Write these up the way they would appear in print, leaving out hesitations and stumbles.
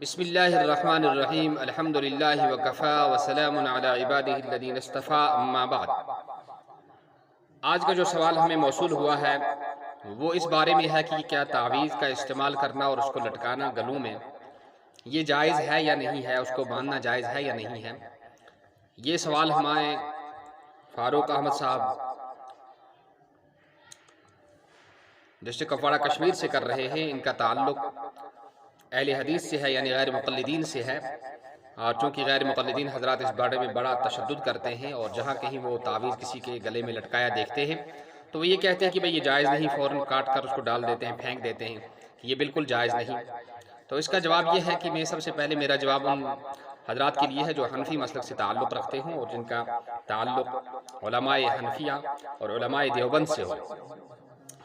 بسم اللہ الرحمن الرحیم الحمد للہ وکفا وسلام علی عبادہ الذین اصطفیٰ اما بعد۔ آج کا جو سوال ہمیں موصول ہوا ہے وہ اس بارے میں ہے کہ کیا تعویذ کا استعمال کرنا اور اس کو لٹکانا گلوں میں یہ جائز ہے یا نہیں ہے، اس کو باندھنا جائز ہے یا نہیں ہے۔ یہ سوال ہمارے فاروق احمد صاحب ڈسٹرکٹ کپواڑہ کشمیر سے کر رہے ہیں۔ ان کا تعلق اہل حدیث سے ہے، یعنی غیر مقلدین سے ہے، اور چونکہ غیر مقلدین حضرات اس بارے میں بڑا تشدد کرتے ہیں اور جہاں کہیں وہ تعویذ کسی کے گلے میں لٹکایا دیکھتے ہیں تو وہ یہ کہتے ہیں کہ بھئی یہ جائز نہیں، فوراً کاٹ کر اس کو ڈال دیتے ہیں، پھینک دیتے ہیں کہ یہ بالکل جائز نہیں۔ تو اس کا جواب یہ ہے کہ میں سب سے پہلے میرا جواب ان حضرات کے لیے ہے جو حنفی مسلک سے تعلق رکھتے ہوں اور جن کا تعلق علماء حنفیہ اور علماء دیوبند سے ہو۔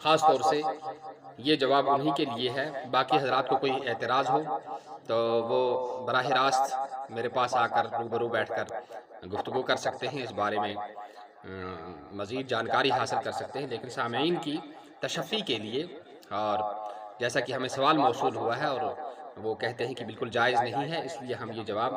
خاص طور سے یہ جواب انہی کے لیے ہے۔ باقی حضرات کو کوئی اعتراض ہو تو وہ براہ راست میرے پاس آ کر روبرو بیٹھ کر گفتگو کر سکتے ہیں، اس بارے میں مزید جانکاری حاصل کر سکتے ہیں۔ لیکن سامعین کی تشفی کے لیے، اور جیسا کہ ہمیں سوال موصول ہوا ہے اور وہ کہتے ہیں کہ بالکل جائز نہیں ہے، اس لیے ہم یہ جواب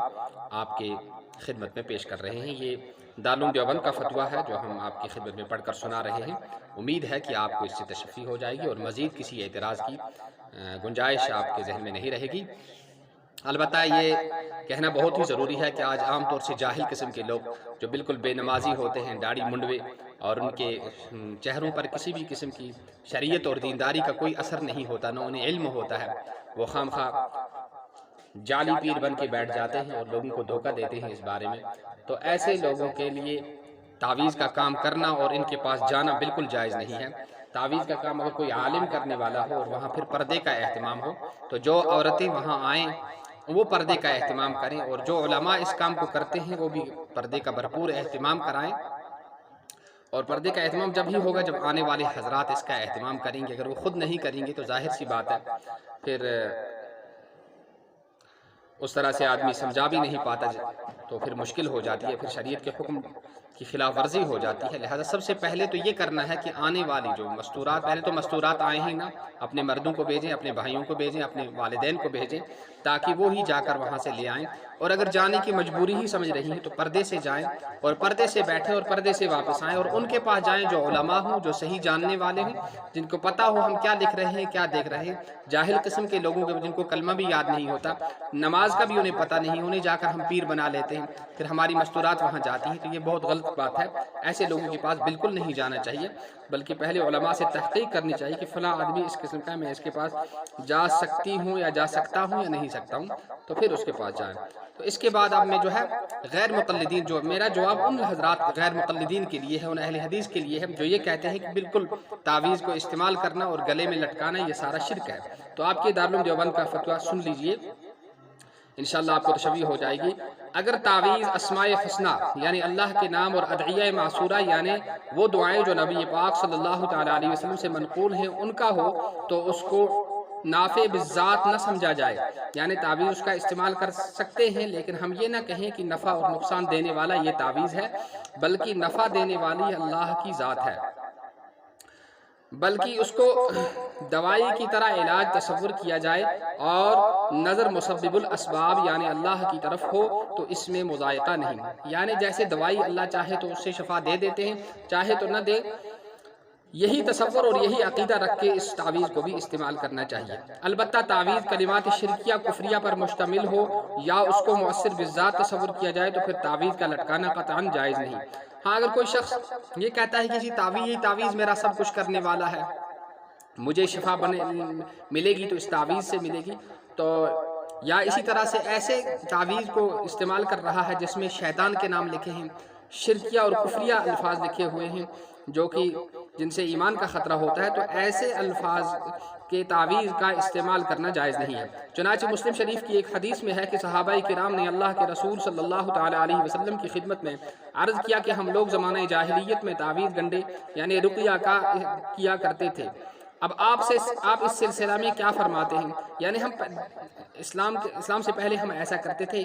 آپ کے خدمت میں پیش کر رہے ہیں۔ یہ دارالعلوم دیوبند کا فتویٰ ہے جو ہم آپ کی خدمت میں پڑھ کر سنا رہے ہیں۔ امید ہے کہ آپ کو اس سے تشفی ہو جائے گی اور مزید کسی اعتراض کی گنجائش آپ کے ذہن میں نہیں رہے گی۔ البتہ یہ کہنا بہت ہی ضروری ہے کہ آج عام طور سے جاہل قسم کے لوگ جو بالکل بے نمازی ہوتے ہیں، داڑھی منڈوے، اور ان کے چہروں پر کسی بھی قسم کی شریعت اور دینداری کا کوئی اثر نہیں ہوتا، نہ انہیں علم ہوتا ہے، وہ خام خواہ جعلی پیر بن کے بیٹھ جاتے ہیں اور لوگوں کو دھوکہ دیتے ہیں اس بارے میں۔ تو ایسے لوگوں کے لیے تعویذ کا کام کرنا اور ان کے پاس جانا بالکل جائز نہیں ہے۔ تعویذ کا کام اگر کوئی عالم کرنے والا ہو اور وہاں پھر پردے کا اہتمام ہو تو جو عورتیں وہاں آئیں وہ پردے کا اہتمام کریں، اور جو علماء اس کام کو کرتے ہیں وہ بھی پردے کا بھرپور اہتمام کرائیں۔ اور پردے کا اہتمام جب ہی ہوگا جب آنے والے حضرات اس کا اہتمام کریں گے۔ اگر وہ خود نہیں کریں گے تو ظاہر سی بات ہے پھر اس طرح سے آدمی سمجھا بھی نہیں پاتا تو پھر مشکل ہو جاتی ہے، پھر شریعت کے حکم کی خلاف ورزی ہو جاتی ہے۔ لہذا سب سے پہلے تو یہ کرنا ہے کہ آنے والی جو مستورات، پہلے تو مستورات آئیں ہی نہ، اپنے مردوں کو بھیجیں، اپنے بھائیوں کو بھیجیں، اپنے والدین کو بھیجیں تاکہ وہ ہی جا کر وہاں سے لے آئیں، اور اگر جانے کی مجبوری ہی سمجھ رہی ہیں تو پردے سے جائیں اور پردے سے بیٹھیں اور پردے سے واپس آئیں، اور ان کے پاس جائیں جو علماء ہوں، جو صحیح جاننے والے ہوں، جن کو پتہ ہو ہم کیا لکھ رہے ہیں، کیا دیکھ رہے ہیں۔ جاہل قسم کے لوگوں کے جن کو کلمہ بھی یاد نہیں ہوتا، نماز کا بھی انہیں پتہ نہیں، انہیں جا کر ہم پیر بنا لیتے ہیں، پھر ہماری مستورات وہاں جاتی ہیں، تو یہ بہت غلط بات ہے۔ ایسے لوگوں کے پاس بالکل نہیں جانا چاہیے، بلکہ پہلے علماء سے تحقیق کرنی چاہیے کہ فلاں آدمی اس قسم کا ہے، میں اس کے پاس جا سکتی ہوں یا جا سکتا ہوں یا نہیں سکتا ہوں، تو پھر اس کے پاس جائیں۔ تو اس کے بعد اب میں جو ہے غیر مقلدین، جو میرا جواب ان حضرات غیر مقلدین کے لیے ہے، ان اہل حدیث کے لیے ہے جو یہ کہتے ہیں کہ بالکل تعویذ کو استعمال کرنا اور گلے میں لٹکانا یہ سارا شرک ہے۔ تو آپ کے دارالعلوم دیوبند کا فتویٰ سن لیجئے، انشاءاللہ آپ کو تشویح ہو جائے گی۔ اگر تعویذ اسماء حسنہ یعنی اللہ کے نام اور ادعیہ معصورہ یعنی وہ دعائیں جو نبی پاک صلی اللہ تعالیٰ علیہ وسلم سے منقول ہیں ان کا ہو تو اس کو نافع بالذات نہ سمجھا جائے، یعنی تعویذ اس کا استعمال کر سکتے ہیں لیکن ہم یہ نہ کہیں کہ نفع اور نقصان دینے والا یہ تعویذ ہے، بلکہ نفع دینے والی اللہ کی ذات ہے، بلکہ اس کو دوائی کی طرح علاج تصور کیا جائے اور نظر مسبب الاسباب یعنی اللہ کی طرف ہو تو اس میں مضائقہ نہیں، یعنی جیسے دوائی اللہ چاہے تو اس سے شفا دے دیتے ہیں، چاہے تو نہ دے۔ یہی تصور اور یہی عقیدہ رکھ کے اس تعویذ کو بھی استعمال کرنا چاہیے۔ البتہ تعویذ کلمات شرکیہ کفریہ پر مشتمل ہو یا اس کو مؤثر بالذات تصور کیا جائے تو پھر تعویذ کا لٹکانا قطعاً جائز نہیں۔ ہاں اگر کوئی شخص یہ کہتا ہے کہ یہ تعویذ میرا سب کچھ کرنے والا ہے، مجھے شفا ملے گی تو اس تعویذ سے ملے گی، تو یا اسی طرح سے ایسے تعویذ کو استعمال کر رہا ہے جس میں شیطان کے نام لکھے ہیں، شرکیہ اور کفریہ الفاظ لکھے ہوئے ہیں جو کہ جن سے ایمان کا خطرہ ہوتا ہے، تو ایسے الفاظ کے تعویذ کا استعمال کرنا جائز نہیں ہے۔ چنانچہ مسلم شریف کی ایک حدیث میں ہے کہ صحابہ کرام نے اللہ کے رسول صلی اللہ تعالیٰ علیہ وسلم کی خدمت میں عرض کیا کہ ہم لوگ زمانہ جاہلیت میں تعویذ گنڈے یعنی رقیہ کا کیا کرتے تھے، اب آپ اس سلسلہ میں کیا فرماتے ہیں؟ یعنی ہم اسلام سے پہلے ہم ایسا کرتے تھے،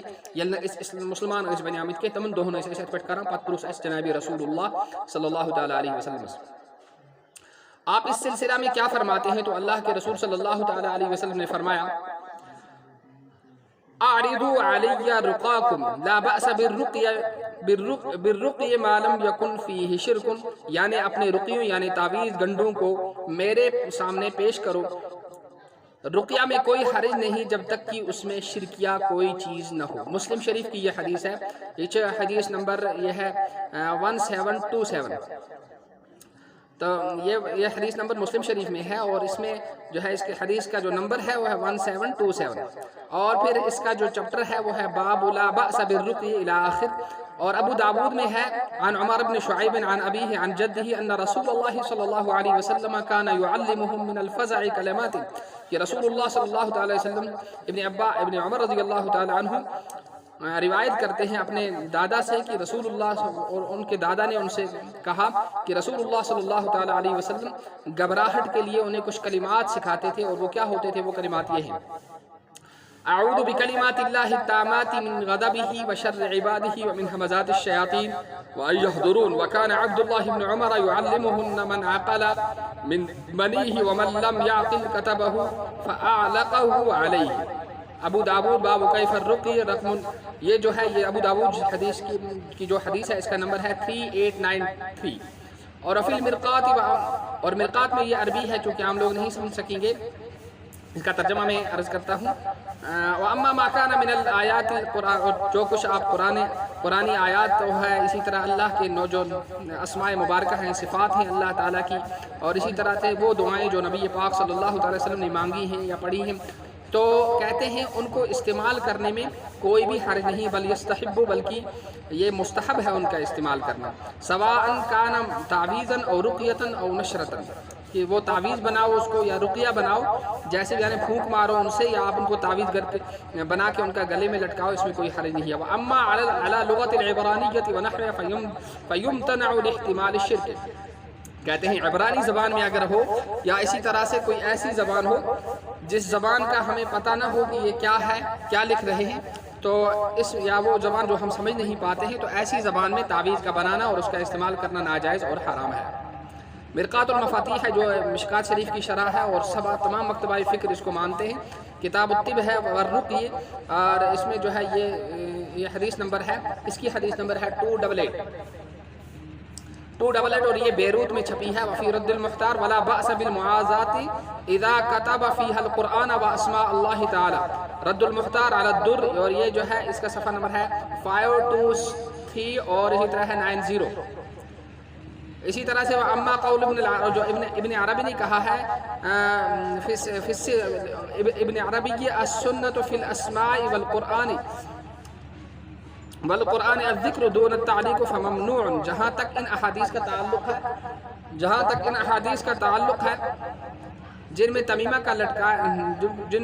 مسلمان اس بنی آمد کے تمن دوہن ایسے پٹ کرام پتروس اس جناب رسول اللہ صلی اللہ تعالیٰ علیہ وسلم، آپ اس سلسلہ میں کیا فرماتے ہیں؟ تو اللہ کے رسول صلی اللہ تعالیٰ علیہ وسلم نے فرمایا اعرضوا علی رقاکم لا بأس بالرقی ما لم یکن فیہ شرک، یعنی اپنے رقیوں یعنی تعویذ گنڈوں کو میرے سامنے پیش کرو، رقیہ میں کوئی حرج نہیں جب تک کہ اس میں شرکیہ کوئی چیز نہ ہو۔ مسلم شریف کی یہ حدیث ہے، یہ حدیث نمبر یہ ہے 1727۔ تو یہ حدیث نمبر مسلم شریف میں ہے، اور اس میں جو ہے اس کے حدیث کا جو نمبر ہے وہ ہے 1727، اور پھر اس کا جو چپٹر ہے وہ ہے باب لا بأس بالرقی الی آخر۔ اور ابو داود میں ہے عن عمر بن شعیب عن ابیہ عن جدہ ان رسول اللہ صلی اللہ علیہ وسلم کان یعلمهم من الفزع کلمات، کہ رسول اللہ صلی اللہ تعالی وسلم ابن عمر رضی اللہ تعالی عنہ روایت کرتے ہیں اپنے دادا سے کہ رسول اللہ اور ان کے دادا نے ان سے کہا کہ رسول اللہ صلی اللہ تعالی علیہ وسلم گھبراہٹ کے لیے انہیں کچھ کلمات سکھاتے تھے، اور وہ کیا ہوتے تھے؟ وہ کلمات یہ ہیں: اعوذ بکلمات اللہ التامات من غضبہ وشر عبادہ ومن ہمزات الشیاطین وان یحضرون، وکان عبد اللہ بن عمر یعلمہن من عقل من بنیہ ومن لم یعقل کتبہ فاعلقہ علیہ۔ ابو داود باب کیف الرقی رقم، یہ جو ہے یہ ابو داود حدیث کی جو حدیث ہے اس کا نمبر ہے 3893۔ اور فی المرقات، اور مرقات میں یہ عربی ہے چونکہ عام لوگ نہیں سمجھ سکیں گے، اس کا ترجمہ میں عرض کرتا ہوں۔ وَأَمَّا مَا كَانَ مِنَ الْآيَاتِ الْقُرْآنِ، اور جو کچھ آپ قرآنی آیات تو ہے، اسی طرح اللہ کے جو اسماء مبارکہ ہیں، صفات ہیں اللہ تعالیٰ کی، اور اسی طرح سے وہ دعائیں جو نبی پاک صلی اللہ تعالی وسلم نے مانگی ہیں یا پڑھی ہیں، تو کہتے ہیں ان کو استعمال کرنے میں کوئی بھی حرج نہیں، بل یستحب، بلکہ یہ مستحب ہے ان کا استعمال کرنا، سواء کان تعویذا او رقیۃ او نشرۃ، کہ وہ تعویذ بناؤ اس کو یا رقیہ بناؤ، جیسے یعنی پھونک مارو ان سے، یا آپ ان کو تعویذ بنا کے ان کا گلے میں لٹکاؤ، اس میں کوئی حرج نہیں ہے۔ واما علی لغت العبرانیۃ ونحوها فیمتنع لاحتمال الشرک، کہتے ہیں عبرانی زبان میں اگر ہو یا اسی طرح سے کوئی ایسی زبان ہو جس زبان کا ہمیں پتہ نہ ہو کہ یہ کیا ہے، کیا لکھ رہے ہیں، تو اس یا وہ زبان جو ہم سمجھ نہیں پاتے ہیں، تو ایسی زبان میں تعویذ کا بنانا اور اس کا استعمال کرنا ناجائز اور حرام ہے۔ مرقات المفاتیح ہے جو مشکات شریف کی شرح ہے، اور تمام مکتبہ فکر اس کو مانتے ہیں۔ کتاب الطب ہے والرقی، اور اس میں جو ہے یہ حدیث نمبر ہے، اس کی حدیث نمبر ہے 288، اور یہ بیروت میں چھپی ہے۔ وفی رد المختار ولا بأس بالمعاذات اذا كتب فيها القرآن واسماء اللہ تعالی، رد المختار علی الدر، اور یہ جو ہے اس کا صفحہ نمبر ہے 523، اور اسی طرح ہے 90۔ اسی طرح سے اما قول جو ابن عربی نے کہا ہے، ابن عربی کی السنۃ فی الاسماء والقرآن الذکر دون التعلیق فممنوع، جہاں تک ان احادیث کا تعلق ہے جن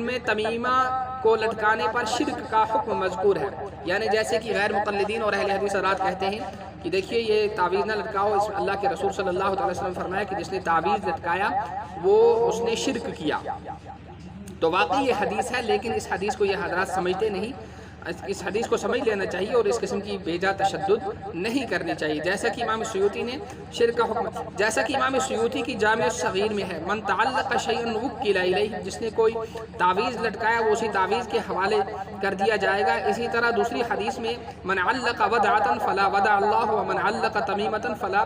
میں تمیمہ کو لٹکانے پر شرک کا حکم مذکور ہے، یعنی جیسے کہ غیر مقلدین اور اہل حدیث حضرات کہتے ہیں کہ دیکھیے یہ تعویذ نہ لٹکاؤ، اس اللہ کے رسول صلی اللہ علیہ وسلم فرمایا کہ جس نے تعویذ لٹکایا وہ اس نے شرک کیا۔ تو واقعی یہ حدیث ہے، لیکن اس حدیث کو یہ حضرات سمجھتے نہیں، اس حدیث کو سمجھ لینا چاہیے اور اس قسم کی بیجا تشدد نہیں کرنی چاہیے، جیسا کہ امام سیوطی نے شرک کا حکم، جیسا کہ امام سیوطی کی جامع الصغیر میں ہے، من تعلق شیئا وکل الیہ، جس نے کوئی تعویذ لٹکایا وہ اسی تعویذ کے حوالے کر دیا جائے گا۔ اسی طرح دوسری حدیث میں من علق ودعۃ فلا ودع اللہ ومن علق تمیمۃ فلا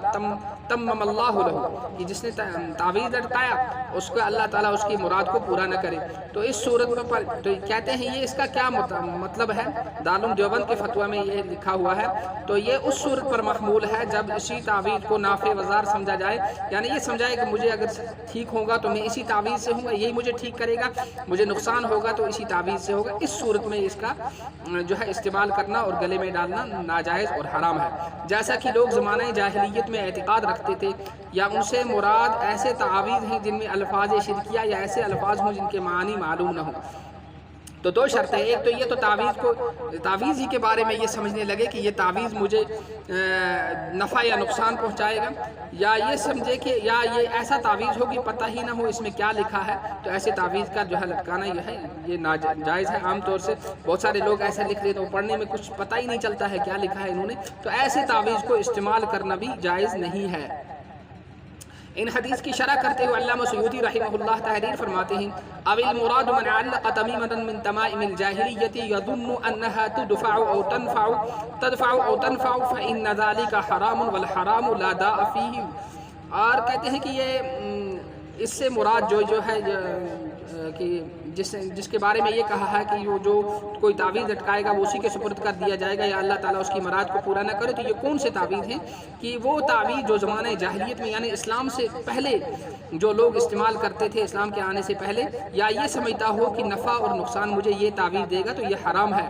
تمم اللہ لہ، کہ جس نے تعویذ لٹکایا اس کو اللہ تعالیٰ اس کی مراد کو پورا نہ کرے۔ تو اس صورت میں تو کہتے ہیں یہ اس کا کیا مطلب ہے، دارالعلوم دیوبند کے فتویٰ میں یہ لکھا ہوا ہے، تو یہ اس صورت پر محمول ہے جب اسی تعویذ کو نافع وزار سمجھا جائے، یعنی یہ سمجھائے کہ مجھے اگر ٹھیک ہوگا تو میں اسی تعویذ سے ہوں گا، یہی مجھے ٹھیک کرے گا، مجھے نقصان ہوگا تو اسی تعویذ سے ہوگا، اس صورت میں اس کا جو ہے استعمال کرنا اور گلے میں ڈالنا ناجائز اور حرام ہے۔ جیسا کہ لوگ زمانہ جاہلیت میں اعتقاد رکھتے تھے یا ان سے مراد ایسے تعاویذ ہیں جن میں الفاظ شرکیہ یا ایسے الفاظ ہوں جن کے معنی معلوم نہ ہوں۔ تو دو شرطیں، ایک تو یہ تو تعویذ ہی کے بارے میں یہ سمجھنے لگے کہ یہ تعویذ مجھے نفع یا نقصان پہنچائے گا، یا یہ سمجھے کہ یا یہ ایسا تعویذ ہو کہ پتہ ہی نہ ہو اس میں کیا لکھا ہے، تو ایسے تعویذ کا جو ہے لٹکانا یہ ناجائز ہے۔ عام طور سے بہت سارے لوگ ایسا لکھ لیتے ہیں پڑھنے میں کچھ پتہ ہی نہیں چلتا ہے کیا لکھا ہے انہوں نے، تو ایسے تعویذ کو استعمال کرنا بھی جائز نہیں ہے۔ ان حدیث کی شرح کرتے ہوئے علامہ سیوطی رحمہ اللہ تحریر فرماتے ہیں او المراد من علق تمیمة من تمائم الجاہلیت یظن انها تدفع او تنفع فإن ذلك حرام والحرام لا داء فيه. اور کہتے ہیں کہ یہ اس سے مراد جو ہے کہ جس کے بارے میں یہ کہا ہے کہ جو کوئی تعویذ لٹکائے گا وہ اسی کے سپرد کر دیا جائے گا یا اللہ تعالیٰ اس کی مراد کو پورا نہ کرے، تو یہ کون سے تعویذ ہیں؟ کہ وہ تعویذ جو زمانہ جاہلیت میں یعنی اسلام سے پہلے جو لوگ استعمال کرتے تھے، اسلام کے آنے سے پہلے، یا یہ سمجھتا ہو کہ نفع اور نقصان مجھے یہ تعویذ دے گا تو یہ حرام ہے.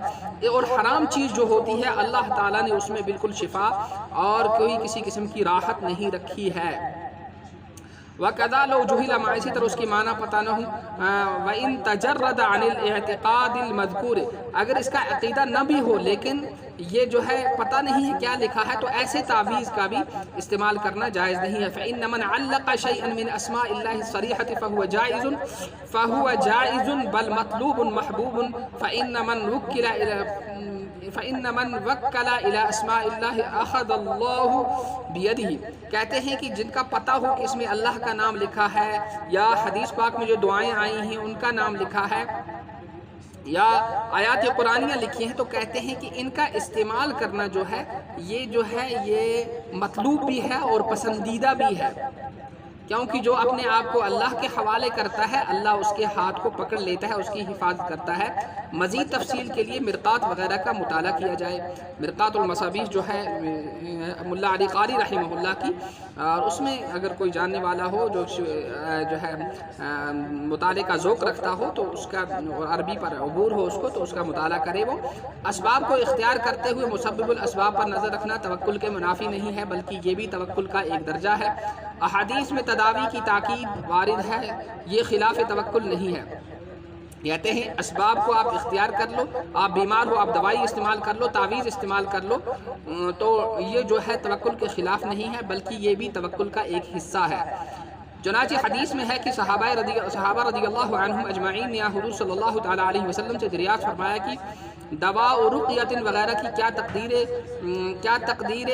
اور حرام چیز جو ہوتی ہے اللہ تعالیٰ نے اس میں بالکل شفا اور کوئی کسی قسم کی راحت نہیں رکھی ہے. وَكَذَا لَوْ جُهِلَ مَا، اسی طرح اس کی معنی پتہ نہ ہوں. وَإِن تَجَرَّدَ عَنِ الْاعْتِقَادِ الْمَذْكُورِ، اگر اس کا عقیدہ نہ بھی ہو لیکن یہ جو ہے پتہ نہیں ہے کیا لکھا ہے، تو ایسے تعویذ کا بھی استعمال کرنا جائز نہیں ہے. فَإِنَّ مَنْ عَلَّقَ شَيْئًا مِنْ أَسْمَاءِ اللَّهِ الصَّرِيحَةِ فَهُوَ جَائِزٌ بَلْ مَطْلُوبٌ مَحْبُوبٌ. فَإِنَّ مَنْ وَكَّلَ إِلَىٰ أَسْمَاءِ اللَّهِ أَخَذَ اللَّهُ بِيَدِهِ. کہتے ہیں کہ جن کا پتہ ہو کہ اس میں اللہ کا نام لکھا ہے یا حدیث پاک میں جو دعائیں آئی ہیں ان کا نام لکھا ہے یا آیات قرآنیہ لکھی ہیں، تو کہتے ہیں کہ ان کا استعمال کرنا جو ہے یہ مطلوب بھی ہے اور پسندیدہ بھی ہے، کیونکہ جو اپنے آپ کو اللہ کے حوالے کرتا ہے اللہ اس کے ہاتھ کو پکڑ لیتا ہے، اس کی حفاظت کرتا ہے. مزید تفصیل کے لیے مرقات وغیرہ کا مطالعہ کیا جائے. مرقات المصابیح جو ہے ملا علی قاری رحمہ اللہ کی، اور اس میں اگر کوئی جاننے والا ہو جو ہے مطالعے کا ذوق رکھتا ہو تو اس کا عربی پر عبور ہو اس کو تو اس کا مطالعہ کرے. وہ اسباب کو اختیار کرتے ہوئے مسبب الاسباب پر نظر رکھنا توکل کے منافی نہیں ہے، بلکہ یہ بھی توکل کا ایک درجہ ہے. احادیث میں تداوی کی تاکید وارد ہے، یہ خلاف توکل نہیں ہے. کہتے ہیں اسباب کو آپ اختیار کر لو، آپ بیمار ہو آپ دوائی استعمال کر لو، تعویذ استعمال کر لو، تو یہ جو ہے توکل کے خلاف نہیں ہے بلکہ یہ بھی توکل کا ایک حصہ ہے. چنانچہ حدیث میں ہے کہ صحابہ رضی اللہ عنہم اجمعین نے حضور صلی اللہ تعالیٰ علیہ وسلم سے دریافت فرمایا کہ دوا و رقیت وغیرہ کی کیا تقدیر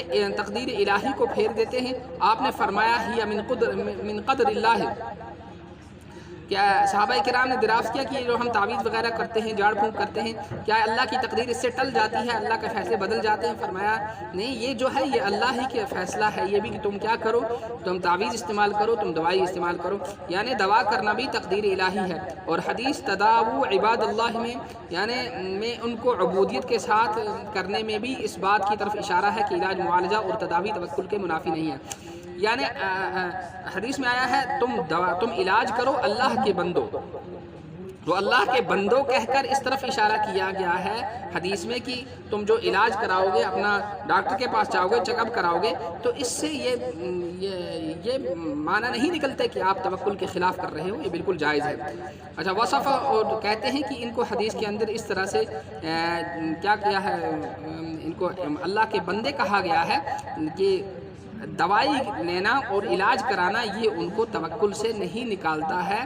الہی کو پھیر دیتے ہیں؟ آپ نے فرمایا ہی من قدر اللہ. کیا صحابہ کرام نے دریافت کیا کہ جو ہم تعویذ وغیرہ کرتے ہیں، جھاڑ پھونک کرتے ہیں، کیا اللہ کی تقدیر اس سے ٹل جاتی ہے، اللہ کے فیصلے بدل جاتے ہیں؟ فرمایا نہیں، یہ جو ہے یہ اللہ ہی کے فیصلہ ہے، یہ بھی کہ تم کیا کرو، تم تعویذ استعمال کرو، تم دوائی استعمال کرو، یعنی دوا کرنا بھی تقدیر الہی ہے. اور حدیث تداو عباد اللہ میں ان کو عبودیت کے ساتھ کرنے میں بھی اس بات کی طرف اشارہ ہے کہ علاج معالجہ اور تداوی توکل کے منافی نہیں ہے. یعنی حدیث میں آیا ہے تم علاج کرو اللہ کے بندو، تو اللہ کے بندوں کہہ کر اس طرف اشارہ کیا گیا ہے حدیث میں کہ تم جو علاج کراؤ گے، اپنا ڈاکٹر کے پاس جاؤ گے، چیک اپ کراؤ گے، تو اس سے یہ معنی نہیں نکلتے کہ آپ توکل کے خلاف کر رہے ہو، یہ بالکل جائز ہے. اچھا وصف، اور کہتے ہیں کہ ان کو حدیث کے اندر اس طرح سے کیا ہے، ان کو اللہ کے بندے کہا گیا ہے کہ دوائی لینا اور علاج کرانا یہ ان کو توکل سے نہیں نکالتا ہے.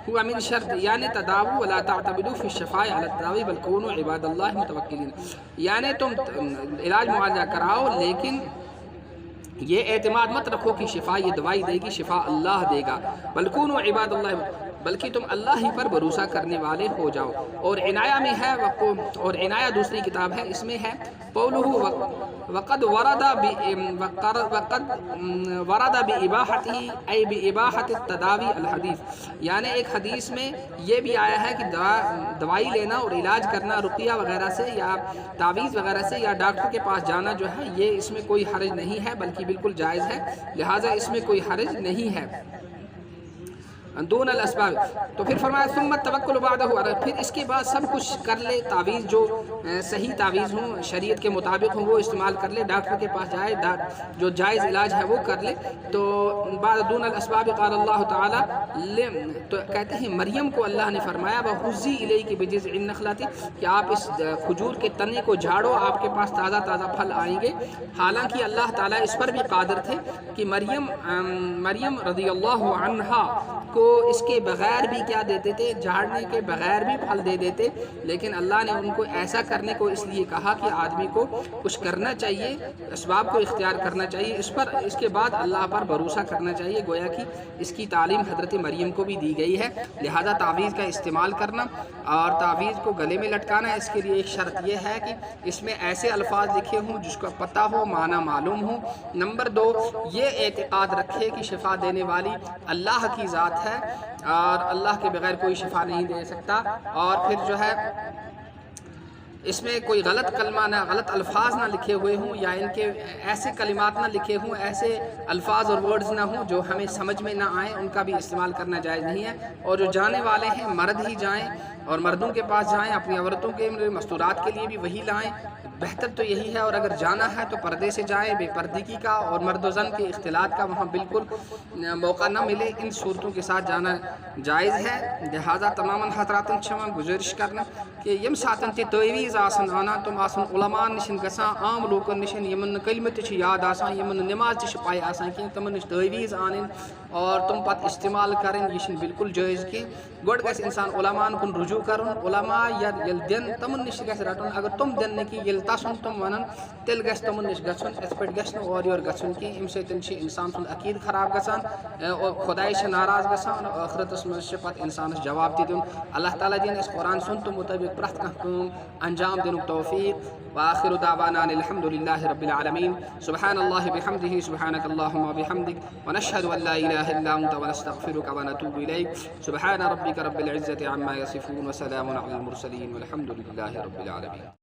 ہوا من شرط یعنی تداو ولا تعتمدوا فی الشفاء علی التداوی بل کونوا عباد اللہ متوکلین، یعنی تم علاج معالجہ کراؤ لیکن یہ اعتماد مت رکھو کہ شفا یہ دوائی دے گی، شفا اللہ دے گا. بل کونوا عباد اللہ، بلکہ تم اللہ ہی پر بھروسہ کرنے والے ہو جاؤ. اور عنایہ میں ہے، اور عنایہ دوسری کتاب ہے، اس میں ہے وقد ورد بإباحته ای بإباحة التداوی الحدیث، یعنی ایک حدیث میں یہ بھی آیا ہے کہ دوائی لینا اور علاج کرنا رقیہ وغیرہ سے یا تعویذ وغیرہ سے یا ڈاکٹر کے پاس جانا جو ہے یہ اس میں کوئی حرج نہیں ہے بلکہ بالکل جائز ہے، لہٰذا اس میں کوئی حرج نہیں ہے. دون الاسباب. تو پھر فرمایا ثم التوکل بعدہ، پھر اس کے بعد سب کچھ کر لے، تعویذ جو صحیح تعویذ ہوں، شریعت کے مطابق ہوں وہ استعمال کر لے، ڈاکٹر کے پاس جائے، جو جائز علاج ہے وہ کر لے. تو بعد دون الاسباب قال اللہ تعالی، تو کہتے ہیں مریم کو اللہ نے فرمایا وَحُزِّي إِلَيْكِ بِجِذْعِ النَّخْلَةِ کہ آپ اس کھجور کے تنے کو جھاڑو، آپ کے پاس تازہ تازہ پھل آئیں گے. حالانکہ اللہ تعالیٰ اس پر بھی قادر تھے کہ مریم رضی اللہ عنہا کو کو اس کے بغیر بھی کیا دیتے تھے، جھاڑنے کے بغیر بھی پھل دے دیتے، لیکن اللہ نے ان کو ایسا کرنے کو اس لیے کہا کہ آدمی کو کچھ کرنا چاہیے، اسباب کو اختیار کرنا چاہیے، اس کے بعد اللہ پر بھروسہ کرنا چاہیے۔ گویا کہ اس کی تعلیم حضرت مریم کو بھی دی گئی ہے، لہذا تعویذ کا استعمال کرنا اور تعویذ کو گلے میں لٹکانا، اس کے لیے ایک شرط یہ ہے کہ اس میں ایسے الفاظ لکھے ہوں جس کو پتہ ہو، معنی معلوم ہو۔ نمبر 2، یہ اعتقاد رکھے کہ شفا دینے والی اللہ کی ذات ہے اور اللہ کے بغیر کوئی شفا نہیں دے سکتا، اور پھر جو ہے اس میں کوئی غلط کلمہ نہ، غلط الفاظ نہ لکھے ہوئے ہوں، یا ان کے ایسے کلمات نہ لکھے ہوں، ایسے الفاظ اور ورڈز نہ ہوں جو ہمیں سمجھ میں نہ آئیں، ان کا بھی استعمال کرنا جائز نہیں ہے۔ اور جو جانے والے ہیں مرد ہی جائیں اور مردوں کے پاس جائیں، اپنی عورتوں کے مستورات کے لیے بھی وہی لائیں، بہتر تو یہی ہے۔ اور اگر جانا ہے تو پردے سے جائیں، بے پردگی کا اور مرد و زن کے اختلاط کا وہاں بالکل موقع نہ ملے، ان صورتوں کے ساتھ جانا جائز ہے۔ لہٰذا تمام حضراتن چھما گزارش کرنا کہ یم ساتن تی تعویذ آسن آنا تم آسن علماء نشن گژھان، عام لوکن نشن یمن کلمہ تہ یاد آسان، یمن نماز تہ پاے آسان کی، تمن نش تعویذ آنن اور تم پتہ استعمال کرن، یہ بالکل جائز کی۔ گۄڈٕ گژھِ انسان علماء کن رجوع کرن، علماء یل دن تمن نش گژھِ رٹن، اگر تم دن نہ کی یل تسن تم ونن تیل گژھِ تمن نش گژھن، اتھ پٲٹھۍ گژھِ نہٕ اورٕ یورٕ گژھُن کینٛہہ، اَمہِ سۭتۍ چھِ انسان سُنٛد عقیٖدٕ خراب گژھان، خۄداے چھِ ناراض گژھان، ٲخرتس منٛز چھِ پتہٕ انسانس جواب تہِ دیُن۔ اللہ تعالیٰ دِن اَسہِ قرآن سُنٛد مطٲبق پرٛٮ۪تھ کانٛہہ کٲم انجام دِنُک توفیق۔ وآخر دعوانا ان الحمد لله رب العالمين، سبحان الله بحمده، سبحانك اللهم وبحمدك، ونشهد ان لا اله الا انت، ونستغفرك ونتوب اليك، سبحان ربك رب العزة عما يصفون، وسلام على المرسلين، والحمد لله رب العالمين۔